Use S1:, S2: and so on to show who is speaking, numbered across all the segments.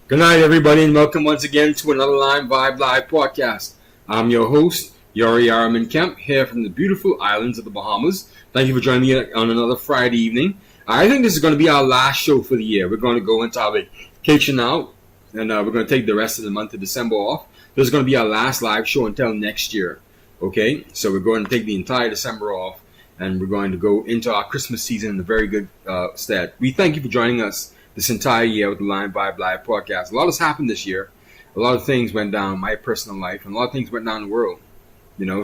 S1: Good night, everybody, and welcome once again to another Lime Vibe Live podcast. I'm your host, Yori Araman Kemp, here from the beautiful islands of the Bahamas. Thank you for joining me on another Friday evening. I think this is going to be our last show for the year. We're going to go into our vacation now, and we're going to take the rest of the month of December off. This is going to be our last live show until next year. Okay, so we're going to take the entire December off, and we're going to go into our Christmas season in a very good stead. We thank you for joining us this entire year with the Lime Vibe Live podcast. A lot has happened this year. A lot of things went down in my personal life, and a lot of things went down in the world.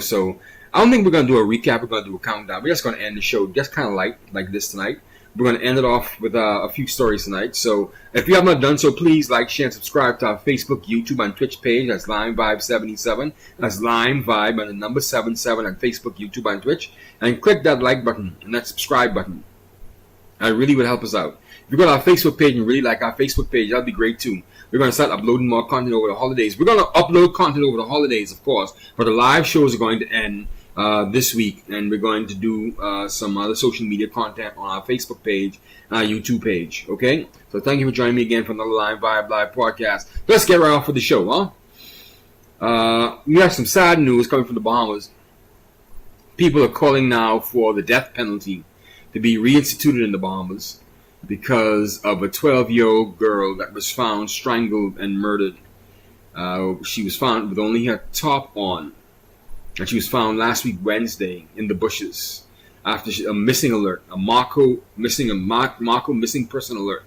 S1: So I don't think we're going to do a recap. We're going to do a countdown. We're just going to end the show just kind of like this tonight. We're going to end it off with a few stories tonight. So if you have not done so, please like, share, and subscribe to our Facebook, YouTube, and Twitch page. That's Lime Vibe 77. That's Lime Vibe and the number 77 on Facebook, YouTube, and Twitch. And click that like button and that subscribe button. That really would help us out. If you go to our Facebook page and really like our Facebook page, that'd be great too. We're going to start uploading more content over the holidays. We're going to upload content over the holidays, of course, but the live shows are going to end this week, and we're going to do some other social media content on our Facebook page and our YouTube page, okay? So thank you for joining me again for another Lime Vibe Live podcast. Let's get right off with the show, huh? We have some sad news coming from the Bahamas. People are calling now for the death penalty to be reinstituted in the Bahamas because of a 12-year-old girl that was found strangled and murdered. She was found with only her top on, and she was found last week Wednesday in the bushes after a missing alert, a Mako missing person alert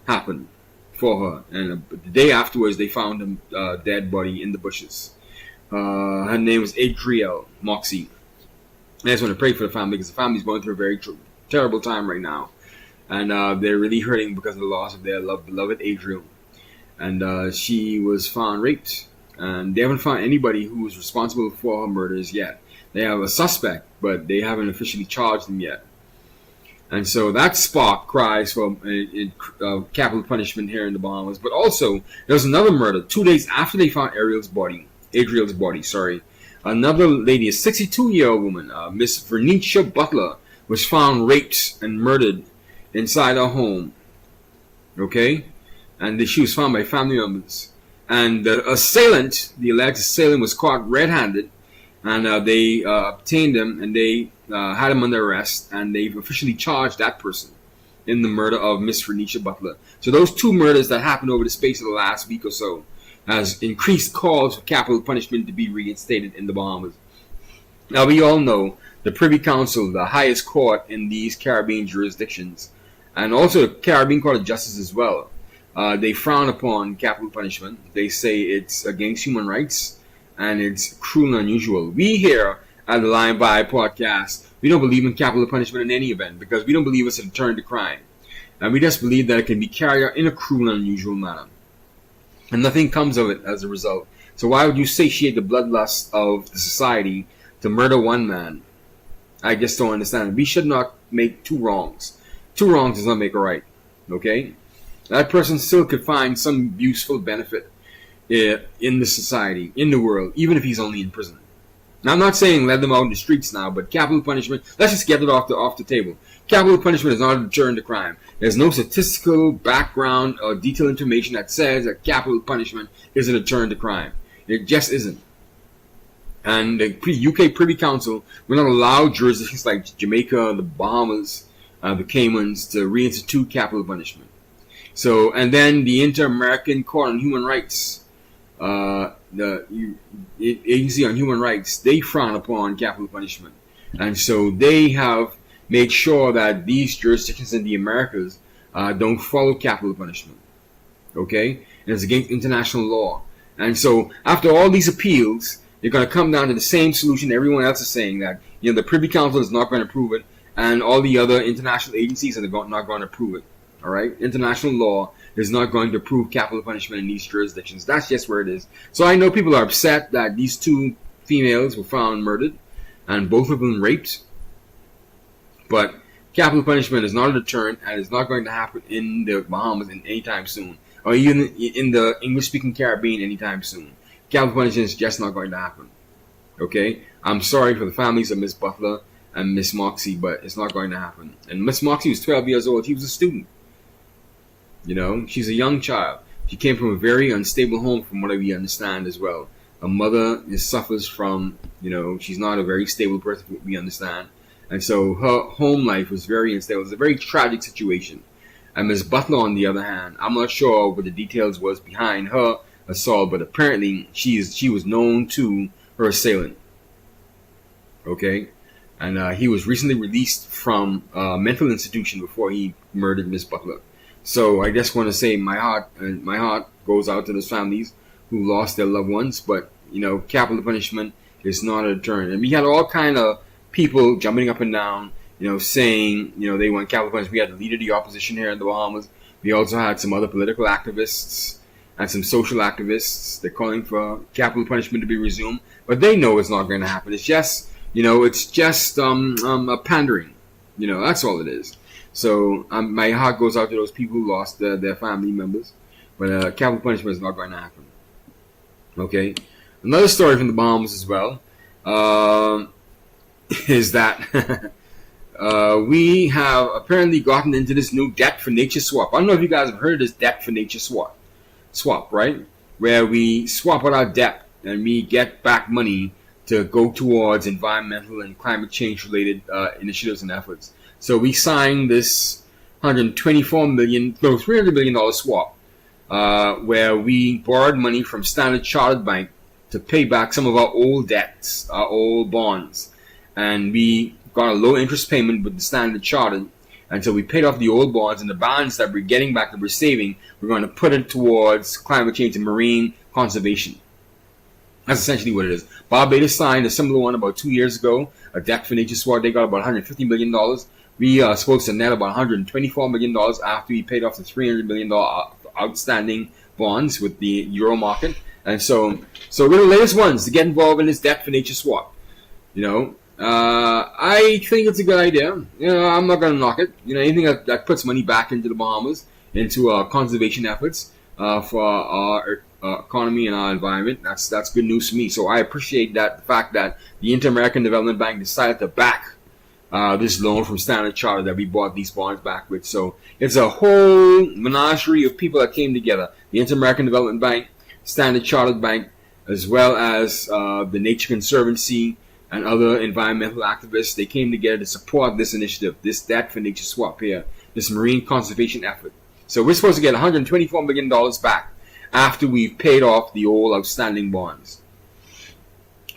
S1: happened for her, and the day afterwards they found a dead body in the bushes. Her name was Adrielle Moxie. I just want to pray for the family because the family's going through a very terrible time right now. And they're really hurting because of the loss of their beloved Adrielle. And she was found raped. And they haven't found anybody who was responsible for her murders yet. They have a suspect, but they haven't officially charged him yet. And so that sparked cries for capital punishment here in the Bahamas. But also, there was another murder 2 days after they found Adrielle's body. Another lady, a 62-year-old woman, Miss Vernicia Butler, was found raped and murdered inside her home, okay? And she was found by family members. And the alleged assailant was caught red-handed, and they obtained him, and they had him under arrest, and they've officially charged that person in the murder of Miss Vernicia Butler. So those two murders that happened over the space of the last week or so has increased calls for capital punishment to be reinstated in the Bahamas. Now, we all know the Privy Council, the highest court in these Caribbean jurisdictions, and also the Caribbean Court of Justice as well, they frown upon capital punishment. They say it's against human rights and it's cruel and unusual. We here at the Lime Vibe podcast, we don't believe in capital punishment in any event because we don't believe it's a deterrent to crime. And we just believe that it can be carried out in a cruel and unusual manner. And nothing comes of it as a result. So why would you satiate the bloodlust of the society to murder one man? I just don't understand. We should not make two wrongs. Two wrongs does not make a right. Okay? That person still could find some useful benefit in the society, in the world, even if he's only in prison. Now, I'm not saying let them out in the streets now, but capital punishment, let's just get it off the table. Capital punishment is not a deterrent to crime. There's no statistical background or detailed information that says that capital punishment is a deterrent to crime. It just isn't. And the UK Privy Council will not allow jurisdictions like Jamaica, the Bahamas, the Caymans to reinstitute capital punishment. So, and then the Inter-American Court on Human Rights, the Agency on Human Rights, they frown upon capital punishment. And so they have made sure that these jurisdictions in the Americas don't follow capital punishment. Okay? And it's against international law. And so after all these appeals, they're going to come down to the same solution everyone else is saying, that the Privy Council is not going to approve it, and all the other international agencies are not going to approve it. All right? International law is not going to approve capital punishment in these jurisdictions. That's just where it is. So I know people are upset that these two females were found murdered, and both of them raped. But capital punishment is not a deterrent, and it's not going to happen in the Bahamas anytime soon, or even in the English-speaking Caribbean anytime soon. Capital punishment is just not going to happen. Okay? I'm sorry for the families of Miss Butler and Miss Moxie, but it's not going to happen. And Miss Moxie was 12 years old. She was a student. She's a young child. She came from a very unstable home, from what we understand as well. Her mother suffers from, she's not a very stable person, from what we understand. And so her home life was very unstable. It was a very tragic situation. And Miss Butler, on the other hand, I'm not sure what the details was behind her assault, but apparently she was known to her assailant. Okay? And he was recently released from a mental institution before he murdered Miss Butler. So I just want to say my heart goes out to those families who lost their loved ones. But capital punishment is not a deterrent. And we had all kind of people jumping up and down, saying they want capital punishment. We had the leader of the opposition here in the Bahamas. We also had some other political activists and some social activists. They're calling for capital punishment to be resumed, but they know it's not going to happen. It's just a pandering. That's all it is. So my heart goes out to those people who lost their family members. But capital punishment is not going to happen. Okay? Another story from the Bahamas as well is that we have apparently gotten into this new debt for nature swap. I don't know if you guys have heard of this debt for nature swap, right? Where we swap out our debt and we get back money to go towards environmental and climate change related initiatives and efforts. So we signed this $300 million swap, where we borrowed money from Standard Chartered Bank to pay back some of our old debts, our old bonds. And we got a low interest payment with the Standard Chartered. And so we paid off the old bonds, and the balance that we're getting back, that we're saving, we're going to put it towards climate change and marine conservation. That's essentially what it is. Barbados signed a similar one about 2 years ago, a debt for nature swap. They got about $150 million. We are supposed to net about $124 million after we paid off the $300 million outstanding bonds with the euro market. And so we're the latest ones to get involved in this debt for nature swap. I think it's a good idea. I'm not going to knock it. Anything that puts money back into the Bahamas, into conservation efforts for our economy and our environment, that's good news to me. So I appreciate the fact that the Inter-American Development Bank decided to back this loan from Standard Chartered that we bought these bonds back with. So it's a whole menagerie of people that came together. The Inter-American Development Bank, Standard Chartered Bank, as well as the Nature Conservancy and other environmental activists. They came together to support this initiative, this debt for nature swap here, this marine conservation effort. So we're supposed to get $124 million back after we've paid off the old outstanding bonds.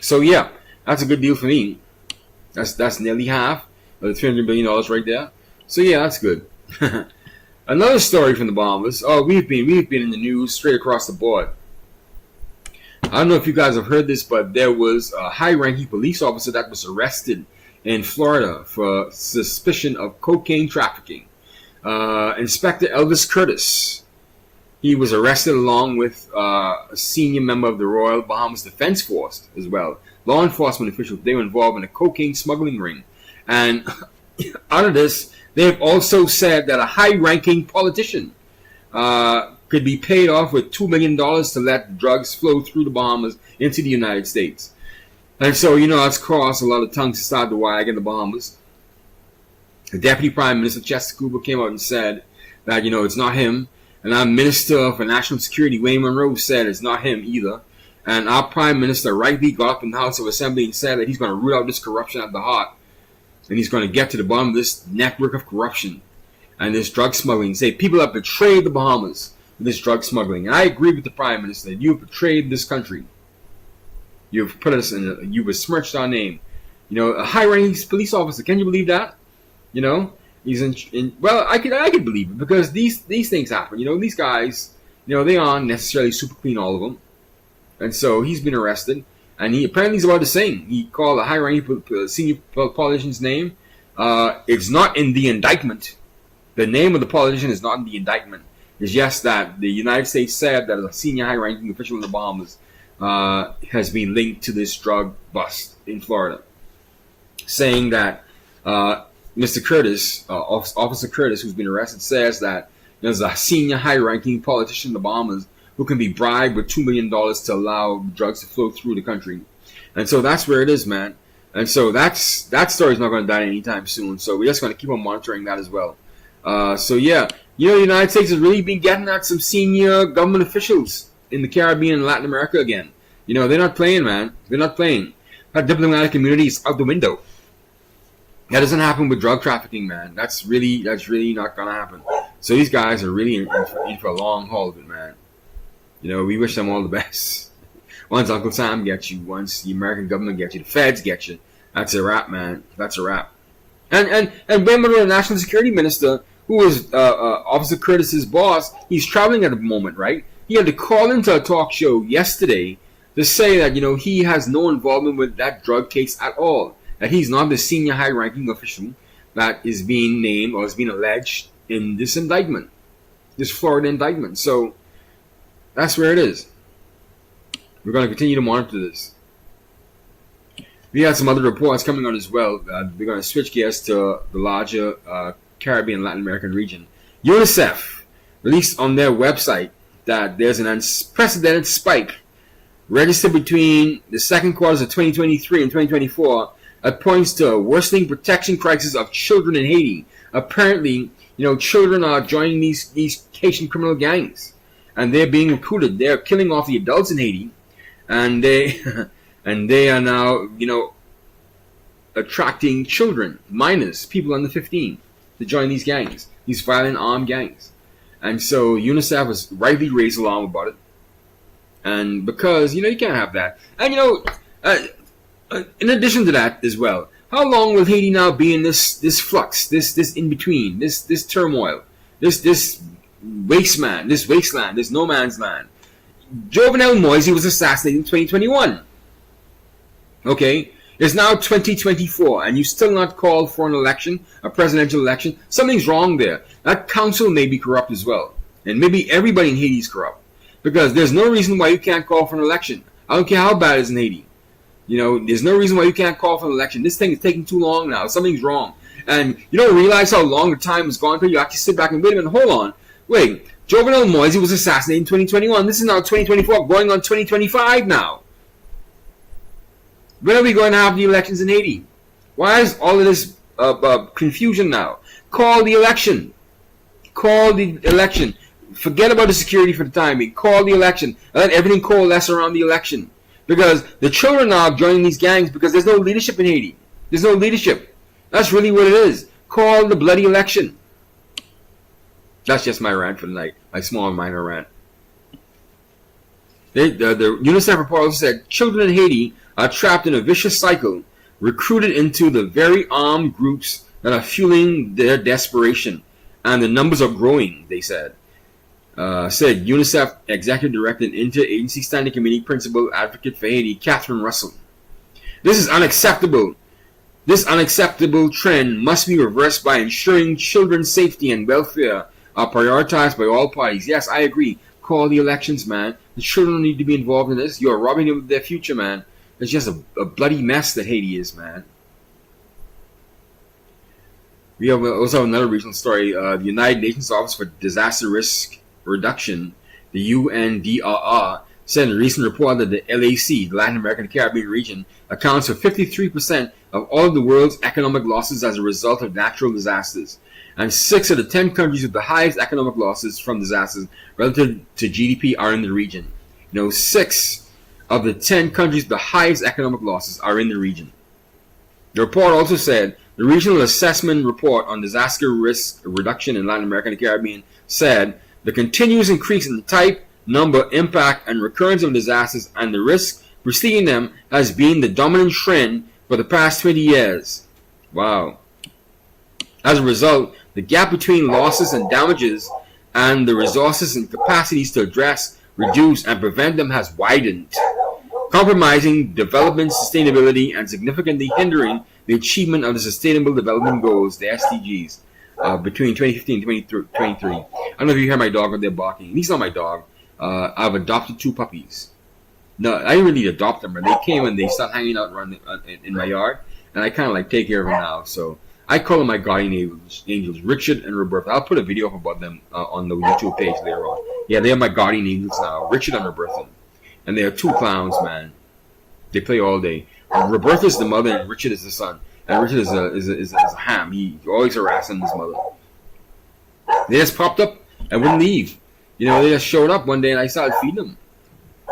S1: So yeah, that's a good deal for me. That's nearly half of the $300 billion right there. So yeah, that's good. Another story from the Bahamas. We've been in the news straight across the board. I don't know if you guys have heard this, but there was a high-ranking police officer that was arrested in Florida for suspicion of cocaine trafficking. Inspector Elvis Curtis. He was arrested along with a senior member of the Royal Bahamas Defense Force as well. Law enforcement officials, they were involved in a cocaine smuggling ring. And out of this, they have also said that a high-ranking politician could be paid off with $2 million to let drugs flow through the Bahamas into the United States. And so, that's caused a lot of tongues to start to wag in the Bahamas. The Deputy Prime Minister, Chester Cooper, came out and said that, it's not him. And our Minister for National Security, Wayne Monroe, said it's not him either. And our Prime Minister rightly got up in the House of Assembly and said that he's going to root out this corruption at the heart. And he's going to get to the bottom of this network of corruption and this drug smuggling. Say people have betrayed the Bahamas with this drug smuggling. And I agree with the Prime Minister. You've betrayed this country. You've put us in. You've besmirched our name. A high-ranking police officer. Can you believe that? He's in. Well, I could believe it because these things happen. These guys. They aren't necessarily super clean, all of them. And so he's been arrested, and he apparently is about to sing. He called a high-ranking senior politician's name. It's not in the indictment. The name of the politician is not in the indictment. It's just that the United States said that a senior high-ranking official in the Bahamas has been linked to this drug bust in Florida, saying that Mr. Curtis, Officer Curtis, who's been arrested, says that there's a senior high-ranking politician in the Bahamas who can be bribed with $2 million to allow drugs to flow through the country. And so that's where it is, man. And so that story's not going to die anytime soon. So we're just going to keep on monitoring that as well. So yeah, the United States has really been getting at some senior government officials in the Caribbean and Latin America again. They're not playing, man. They're not playing. That diplomatic immunity is out the window. That doesn't happen with drug trafficking, man. That's really not going to happen. So these guys are really in for a long haul of it, man. We wish them all the best. Once Uncle Sam gets you, once the American government gets you, the feds get you, that's a wrap, man. That's a wrap. And Wayne Monroe, the National Security Minister, who was Officer Curtis's boss, he's traveling at the moment, right? He had to call into a talk show yesterday to say that, he has no involvement with that drug case at all. That he's not the senior high-ranking official that is being named or is being alleged in this indictment, this Florida indictment. So that's where it is. We're going to continue to monitor this. We had some other reports coming out as well. We're going to switch gears to the larger Caribbean Latin American region. UNICEF released on their website that there's an unprecedented spike registered between the second quarters of 2023 and 2024 that points to a worsening protection crisis of children in Haiti. Apparently, children are joining these Haitian criminal gangs, and they're being recruited. They're killing off the adults in Haiti, and they are now, attracting children, minors, people under 15, to join these gangs, these violent armed gangs. And so UNICEF was rightly raised alarm about it. And because, you can't have that. And, in addition to that as well, how long will Haiti now be in this flux, this in-between, this turmoil, this wasteland, this no man's land? Jovenel Moise was assassinated in 2021. Okay? It's now 2024, and you still not called for an election, a presidential election. Something's wrong there. That council may be corrupt as well. And maybe everybody in Haiti is corrupt. Because there's no reason why you can't call for an election. I don't care how bad it is in Haiti. There's no reason why you can't call for an election. This thing is taking too long now. Something's wrong. And you don't realize how long the time has gone until you actually sit back and wait a minute, hold on. Wait, Jovenel Moise was assassinated in 2021. This is now 2024, going on 2025 now. When are we going to have the elections in Haiti? Why is all of this confusion now? Call the election. Call the election. Forget about the security for the time being. Call the election. Let everything coalesce around the election. Because the children are joining these gangs because there's no leadership in Haiti. There's no leadership. That's really what it is. Call the bloody election. That's just my rant for the night. My small minor rant. The UNICEF report also said children in Haiti are trapped in a vicious cycle, recruited into the very armed groups that are fueling their desperation. And the numbers are growing, they said. Said UNICEF Executive Director and Interagency Standing Committee Principal Advocate for Haiti, Catherine Russell. This is unacceptable. This unacceptable trend must be reversed by ensuring children's safety and welfare are prioritized by all parties. Yes, I agree. Call the elections, man. The children need to be involved in this. You're robbing them of their future, man. It's just a bloody mess that Haiti is, man. We have also have another regional story. The United Nations Office for Disaster Risk Reduction, the UNDRR, said in a recent report that the LAC, the Latin American Caribbean region, accounts for 53% of all of the world's economic losses as a result of natural disasters. And 6 of the 10 countries with the highest economic losses from disasters relative to GDP are in the region. 6 of the 10 countries with the highest economic losses are in the region. The report also said the Regional Assessment Report on Disaster Risk Reduction in Latin America and the Caribbean said the continuous increase in the type, number, impact, and recurrence of disasters and the risk preceding them has been the dominant trend for the past 20 years. Wow. As a result, the gap between losses and damages and the resources and capacities to address, reduce, and prevent them has widened, compromising development sustainability and significantly hindering the achievement of the Sustainable Development Goals, the SDGs, between 2015 and 2023. I don't know if you hear my dog out there barking. He's not my dog. I've adopted 2 puppies. No, I didn't really adopt them, but they came and they started hanging out around in my yard, and I kind of like take care of them now. So I call them my guardian angels, Richard and Roberta. I'll put a video up about them on the YouTube page later on. Yeah, they are my guardian angels now, Richard and Roberta. And they are 2 clowns, man. They play all day. Roberta is the mother and Richard is the son. And Richard is a ham. He always harassing his mother. They just popped up and wouldn't leave. They just showed up one day and I started feeding them.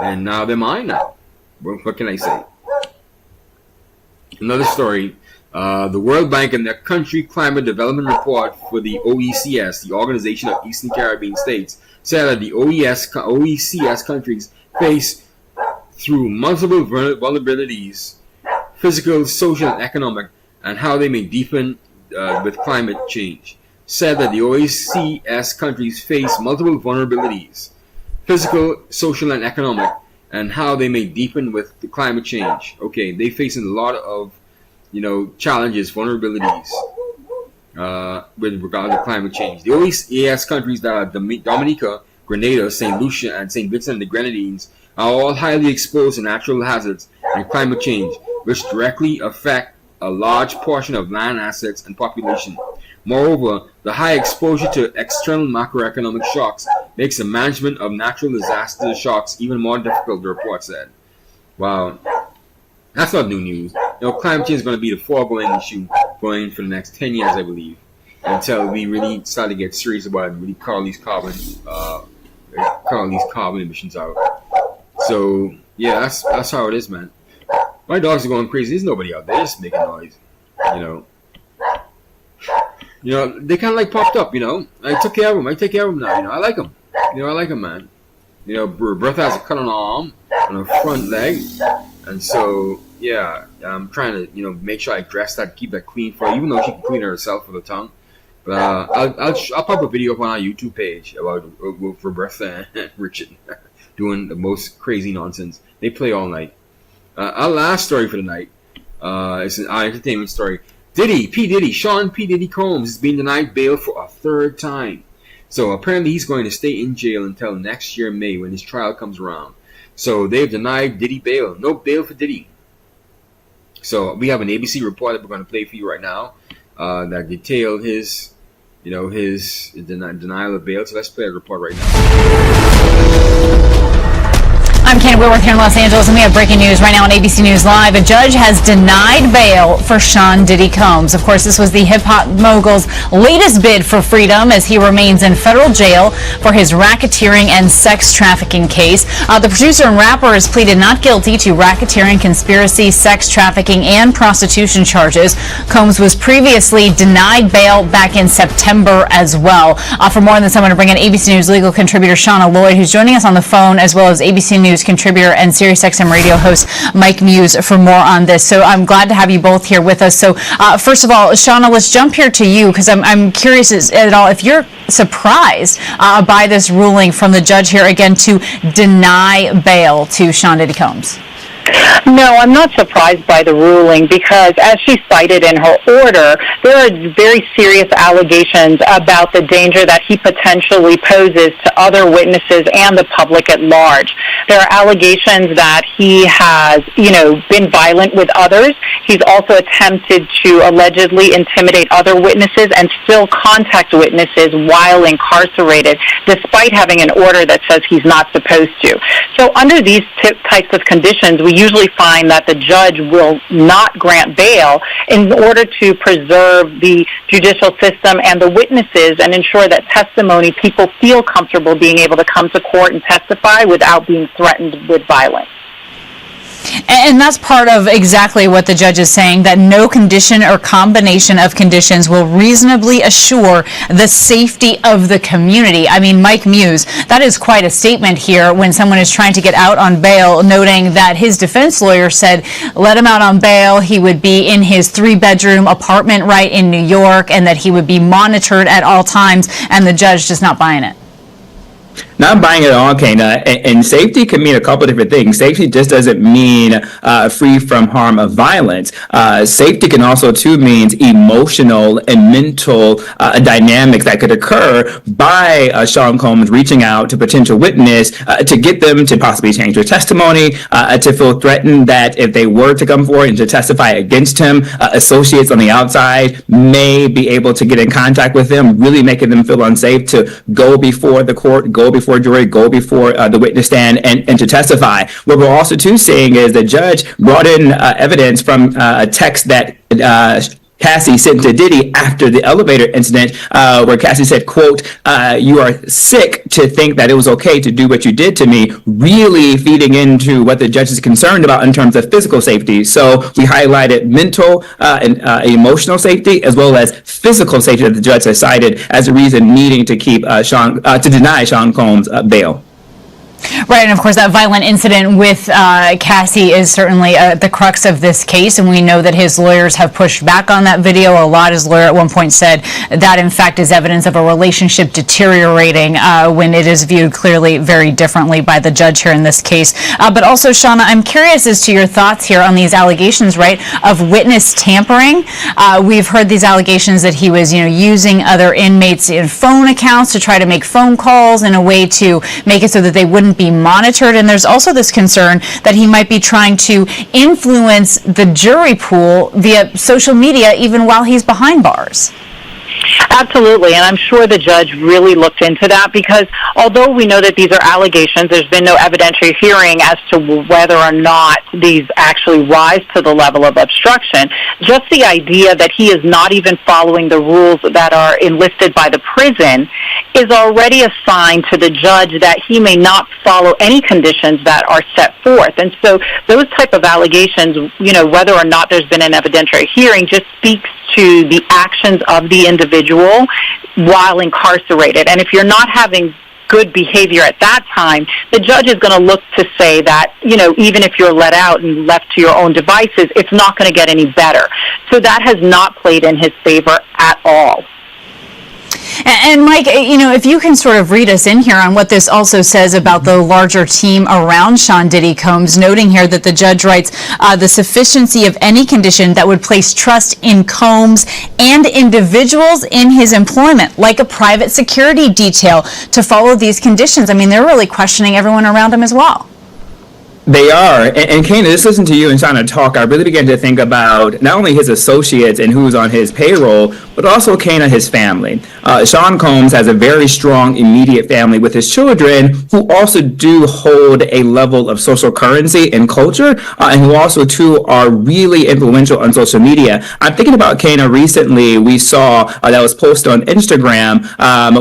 S1: And now they're mine now. What can I say? Another story. The World Bank and their Country Climate Development Report for the OECS, the Organization of Eastern Caribbean States, said that the OECS countries face through multiple vulnerabilities, physical, social, and economic, and how they may deepen with climate change. Said that the OECS countries face multiple vulnerabilities, physical, social, and economic, and how they may deepen with the climate change. Okay, they facing a lot of challenges, vulnerabilities with regard to climate change. The OECS countries that are Dominica, Grenada, St. Lucia, and St. Vincent and the Grenadines are all highly exposed to natural hazards and climate change, which directly affect a large portion of land assets and population. Moreover, the high exposure to external macroeconomic shocks makes the management of natural disaster shocks even more difficult, the report said. Wow. That's not new news. Climate change is going to be the foregoing issue going for the next 10 years, I believe, until we really start to get serious about it and really cut these carbon emissions out. So, yeah, that's how it is, man. My dogs are going crazy. There's nobody out there. They're just making noise, they kind of like popped up, I took care of them. I take care of them now, I like them. I like them, man. Bertha has a cut on her arm, on her front leg. And so, yeah, I'm trying to, make sure I dress that, keep that clean for her, even though she can clean herself with her tongue. But I'll pop a video up on our YouTube page about Roberta and Richard doing the most crazy nonsense. They play all night. Our last story for the night is our entertainment story. Sean P. Diddy Combs is being denied bail for a 3rd time. So apparently he's going to stay in jail until next year May when his trial comes around. So they've denied Diddy bail. No bail for Diddy. So we have an ABC report that we're going to play for you right now that detailed his denial of bail. So let's play the report right now.
S2: I'm Candy Whitworth here in Los Angeles, and we have breaking news right now on ABC News Live. A judge has denied bail for Sean Diddy Combs. Of course, this was the hip-hop mogul's latest bid for freedom as he remains in federal jail for his racketeering and sex trafficking case. The producer and rapper has pleaded not guilty to racketeering, conspiracy, sex trafficking, and prostitution charges. Combs was previously denied bail back in September as well. For more on this, I'm going to bring in ABC News legal contributor Shauna Lloyd, who's joining us on the phone, as well as ABC News contributor and SiriusXM radio host Mike Muse for more on this. So I'm glad to have you both here with us. So first of all, Shauna, let's jump here to you because I'm curious at all if you're surprised by this ruling from the judge here again to deny bail to Sean Diddy Combs.
S3: No, I'm not surprised by the ruling because, as she cited in her order, there are very serious allegations about the danger that he potentially poses to other witnesses and the public at large. There are allegations that he has, been violent with others. He's also attempted to allegedly intimidate other witnesses and still contact witnesses while incarcerated, despite having an order that says he's not supposed to. So under these types of conditions, we usually find that the judge will not grant bail in order to preserve the judicial system and the witnesses and ensure that testimony, people feel comfortable being able to come to court and testify without being threatened with violence.
S2: And that's part of exactly what the judge is saying, that no condition or combination of conditions will reasonably assure the safety of the community. I mean, Mike Muse, that is quite a statement here when someone is trying to get out on bail, noting that his defense lawyer said, let him out on bail, he would be in his 3-bedroom apartment right in New York, and that he would be monitored at all times, and the judge just not buying it.
S4: Not buying it at all, Kana. And safety can mean a couple different things. Safety just doesn't mean free from harm of violence. Safety can also, too, means emotional and mental dynamics that could occur by Sean Combs reaching out to potential witness to get them to possibly change their testimony, to feel threatened that if they were to come forward and to testify against him, associates on the outside may be able to get in contact with them, really making them feel unsafe to go before the court, go before jury, go before the witness stand and to testify. What we're also too seeing is the judge brought in evidence from a text that Cassie sent to Diddy after the elevator incident, where Cassie said, quote, you are sick to think that it was okay to do what you did to me, really feeding into what the judge is concerned about in terms of physical safety. So we highlighted mental and emotional safety as well as physical safety that the judge has cited as a reason needing to keep to deny Sean Combs bail.
S2: Right, and of course that violent incident with Cassie is certainly the crux of this case, and we know that his lawyers have pushed back on that video a lot. His lawyer at one point said that in fact is evidence of a relationship deteriorating when it is viewed clearly very differently by the judge here in this case. But also, Shauna, I'm curious as to your thoughts here on these allegations, right, of witness tampering. We've heard these allegations that he was, using other inmates' phone accounts to try to make phone calls in a way to make it so that they wouldn't be monitored, and there's also this concern that he might be trying to influence the jury pool via social media even while he's behind bars.
S3: Absolutely, and I'm sure the judge really looked into that because although we know that these are allegations, there's been no evidentiary hearing as to whether or not these actually rise to the level of obstruction. Just the idea that he is not even following the rules that are enlisted by the prison is already a sign to the judge that he may not follow any conditions that are set forth. And so those type of allegations, whether or not there's been an evidentiary hearing, just speaks to the actions of the individual while incarcerated. And if you're not having good behavior at that time, the judge is going to look to say that, even if you're let out and left to your own devices, it's not going to get any better. So that has not played in his favor at all.
S2: And Mike, if you can sort of read us in here on what this also says about the larger team around Sean Diddy Combs, noting here that the judge writes the sufficiency of any condition that would place trust in Combs and individuals in his employment, like a private security detail, to follow these conditions. I mean, they're really questioning everyone around him as well.
S4: They are. And Kana, just listen to you and Shauna talk, I really began to think about not only his associates and who's on his payroll, but also Kana, his family. Sean Combs has a very strong immediate family with his children who also do hold a level of social currency and culture, and who also, too, are really influential on social media. I'm thinking about Kana recently. We saw that was posted on Instagram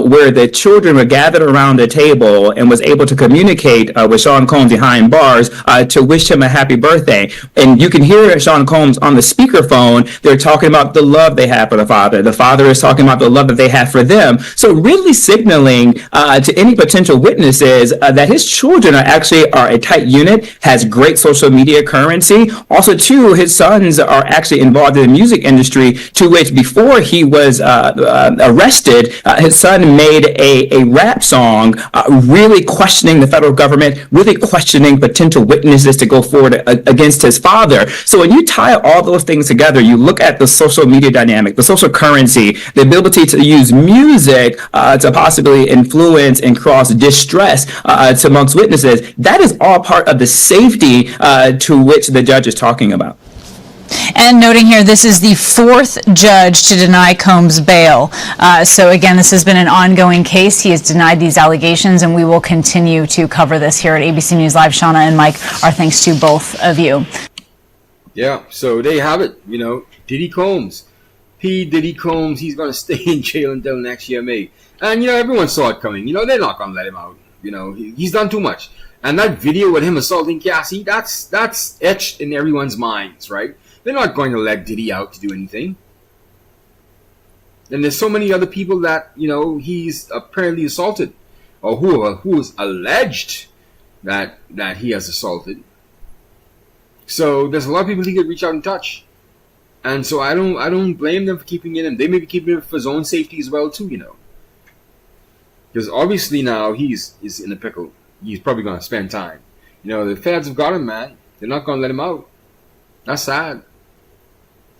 S4: where the children were gathered around a table and was able to communicate with Sean Combs behind bars to wish him a happy birthday. And you can hear Sean Combs on the speakerphone. They're talking about the love they have for the father. The father is talking about the love that they have for them. So really signaling to any potential witnesses that his children are a tight unit, has great social media currency. Also, too, his sons are actually involved in the music industry, to which before he was arrested, his son made a rap song really questioning the federal government, really questioning potential for witnesses to go forward against his father. So when you tie all those things together, you look at the social media dynamic, the social currency, the ability to use music to possibly influence and cause distress to amongst witnesses. That is all part of the safety to which the judge is talking about.
S2: And noting here, this is the fourth judge to deny Combs bail. So again, this has been an ongoing case. He has denied these allegations, and we will continue to cover this here at ABC News Live. Shauna and Mike, our thanks to both of you.
S1: Yeah, so there you have it. Diddy Combs. P. Diddy Combs, he's going to stay in jail until next year, May. And, everyone saw it coming. They're not going to let him out. He's done too much. And that video with him assaulting Cassie, that's etched in everyone's minds, right? They're not going to let Diddy out to do anything. And there's so many other people that, he's apparently assaulted. Or who is alleged that he has assaulted. So there's a lot of people he could reach out and touch. And so I don't blame them for keeping it in. They may be keeping it for his own safety as well too, Because obviously now he's in a pickle. He's probably going to spend time. The feds have got him, man. They're not going to let him out. That's sad.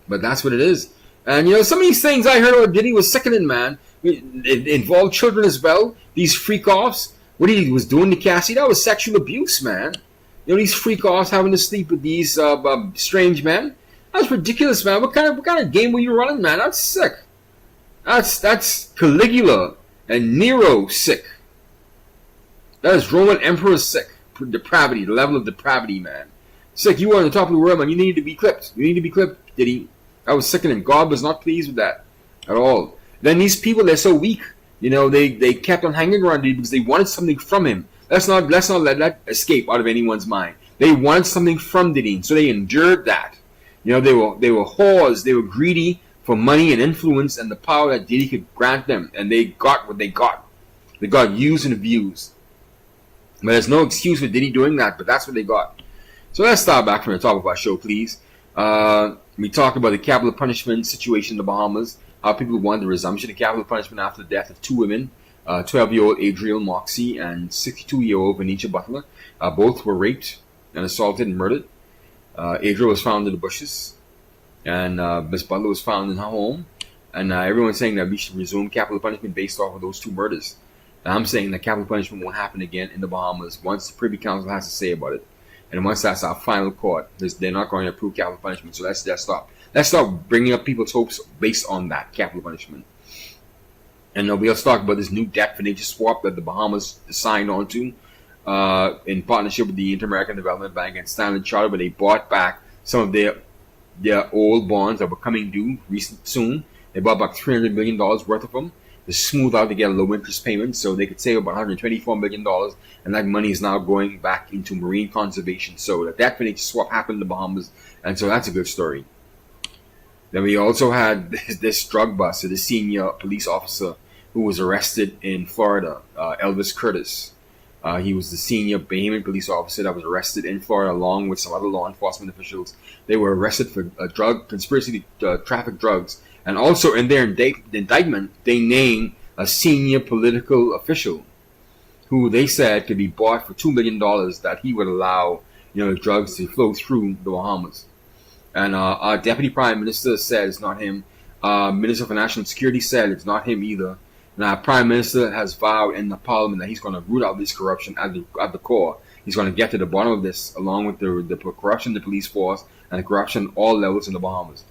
S1: But that's what it is. And, some of these things I heard about Diddy was sickening, man. It involved children as well. These freak-offs. What he was doing to Cassie, that was sexual abuse, man. These freak-offs having to sleep with these strange men. That's ridiculous, man. What kind of game were you running, man? That's sick. That's Caligula and Nero sick. That is Roman Emperor sick. Depravity, the level of depravity, man. Sick, you were on the top of the world, man. You need to be clipped. You need to be clipped, Diddy. That was sickening. God was not pleased with that at all. Then these people, they're so weak. They kept on hanging around Diddy because they wanted something from him. Let's not let that escape out of anyone's mind. They wanted something from Diddy, so they endured that. They were whores. They were greedy for money and influence and the power that Diddy could grant them, and they got what they got. They got used and abused. But there's no excuse for Diddy doing that, but that's what they got. So let's start back from the top of our show, please. We talked about the capital punishment situation in the Bahamas, how people want the resumption of capital punishment after the death of two women, 12-year-old Adriel Moxie and 62-year-old Venetia Butler. Both were raped and assaulted and murdered. Adriel was found in the bushes, and Miss Butler was found in her home. And everyone's saying that we should resume capital punishment based off of those two murders. And I'm saying that capital punishment won't happen again in the Bahamas once the Privy Council has to say about it. And once that's our final court, they're not going to approve capital punishment. So let's stop. Let's stop bringing up people's hopes based on that capital punishment. And we'll talk about this new debt financial swap that the Bahamas signed on to in partnership with the Inter-American Development Bank and Standard Chartered, where they bought back some of their old bonds that were coming due soon. They bought back $300 million worth of them to smooth out to get a low interest payment, so they could save about $124 million, and that money is now going back into marine conservation. So that debt financial swap happened in the Bahamas, and so that's a good story. Then we also had this drug buster, the senior police officer who was arrested in Florida, Elvis Curtis. He was the senior Bahamian police officer that was arrested in Florida along with some other law enforcement officials. They were arrested for a drug conspiracy to traffic drugs. And also in their indictment, they named a senior political official who they said could be bought for $2 million that he would allow drugs to flow through the Bahamas. And our deputy prime minister said it's not him. Minister for National Security said it's not him either. And our prime minister has vowed in the parliament that he's going to root out this corruption at the core. He's going to get to the bottom of this, along with the corruption in the police force and the corruption at all levels in the Bahamas.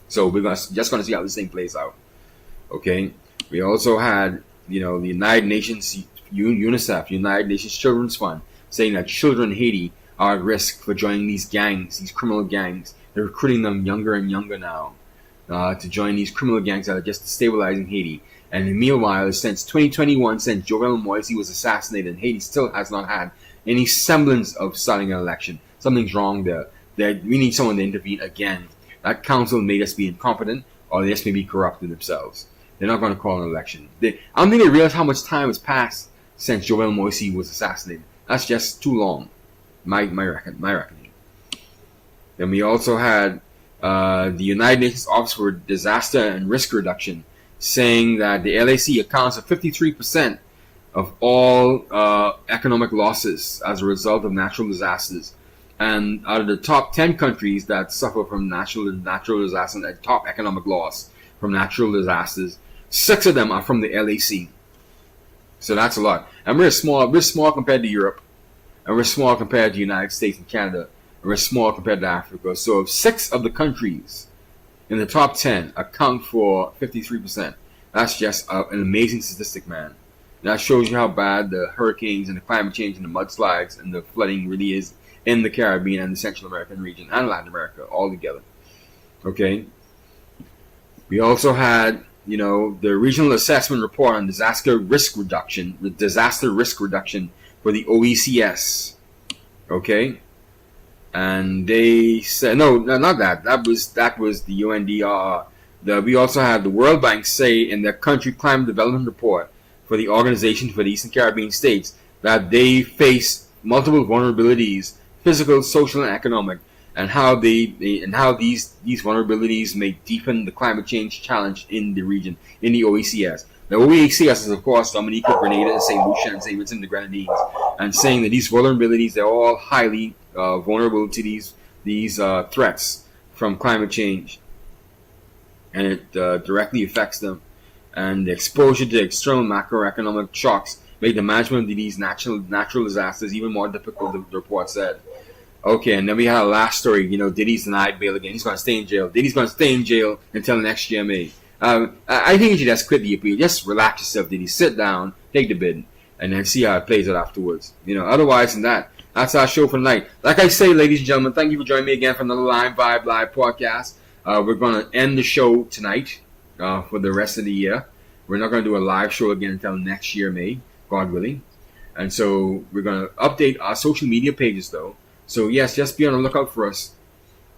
S1: So we're just going to see how this thing plays out. Okay. We also had, the United Nations, UNICEF, United Nations Children's Fund, saying that children in Haiti are at risk for joining these gangs, these criminal gangs. They're recruiting them younger and younger now to join these criminal gangs that are just destabilizing Haiti. And meanwhile, since 2021, since Jovenel Moise was assassinated, Haiti still has not had any semblance of starting an election. Something's wrong there. We need someone to intervene again. That council may just be incompetent, or they just may be corrupted themselves. They're not going to call an election. I don't think they realize how much time has passed since Jovenel Moise was assassinated. That's just too long, my reckoning. Then we also had the United Nations Office for Disaster and Risk Reduction saying that the LAC accounts for 53% of all economic losses as a result of natural disasters. And out of the top 10 countries that suffer from natural disasters and top economic loss from natural disasters, 6 of them are from the LAC. So that's a lot. And we're small compared to Europe, and we're small compared to the United States and Canada, and we're small compared to Africa. So if 6 of the countries in the top 10 account for 53%, that's just an amazing statistic, man. And that shows you how bad the hurricanes and the climate change and the mudslides and the flooding really is in the Caribbean and the Central American region and Latin America all together. Okay. We also had, the regional assessment report on disaster risk reduction for the OECS. Okay. And they said, no, not that. That was the UNDRR. We also had the World Bank say in their country climate development report for the Organization for the Eastern Caribbean States that they face multiple vulnerabilities, physical, social, and economic, and how these vulnerabilities may deepen the climate change challenge in the region, in the OECS. The OECS is, of course, Dominica, Grenada, St. Lucia, and St. Vincent and the Grenadines, and saying that these vulnerabilities, they're all highly vulnerable to these threats from climate change, and it directly affects them. And the exposure to external macroeconomic shocks make the management of these natural disasters even more difficult, the report said. Okay, and then we had a last story. Diddy's denied bail again. He's going to stay in jail. Diddy's going to stay in jail until next year, May. I think you should just quit the appeal. Just relax yourself, Diddy. Sit down, take the bid, and then see how it plays out afterwards. Otherwise than that, that's our show for tonight. Like I say, ladies and gentlemen, thank you for joining me again for another Line Vibe Live podcast. We're going to end the show tonight for the rest of the year. We're not going to do a live show again until next year, May, God willing. And so we're going to update our social media pages, though. So, yes, just be on the lookout for us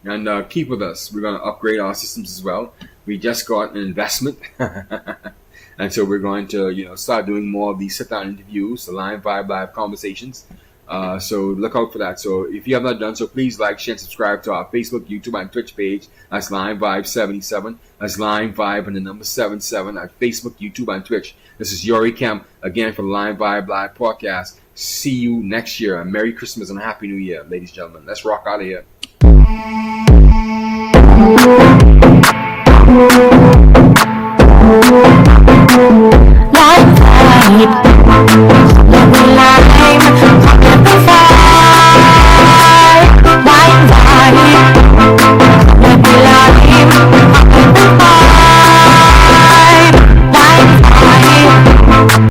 S1: and keep with us. We're going to upgrade our systems as well. We just got an investment. And so we're going to, start doing more of these sit-down interviews, the Line Vibe Live conversations. So look out for that. So if you have not done so, please like, share, and subscribe to our Facebook, YouTube, and Twitch page. That's Line Vibe 77. That's Line Vibe and the number 77 at Facebook, YouTube, and Twitch. This is Yori Kemp again for the Line Vibe Live podcast. See you next year. And Merry Christmas and Happy New Year, ladies and gentlemen. Let's rock out of here.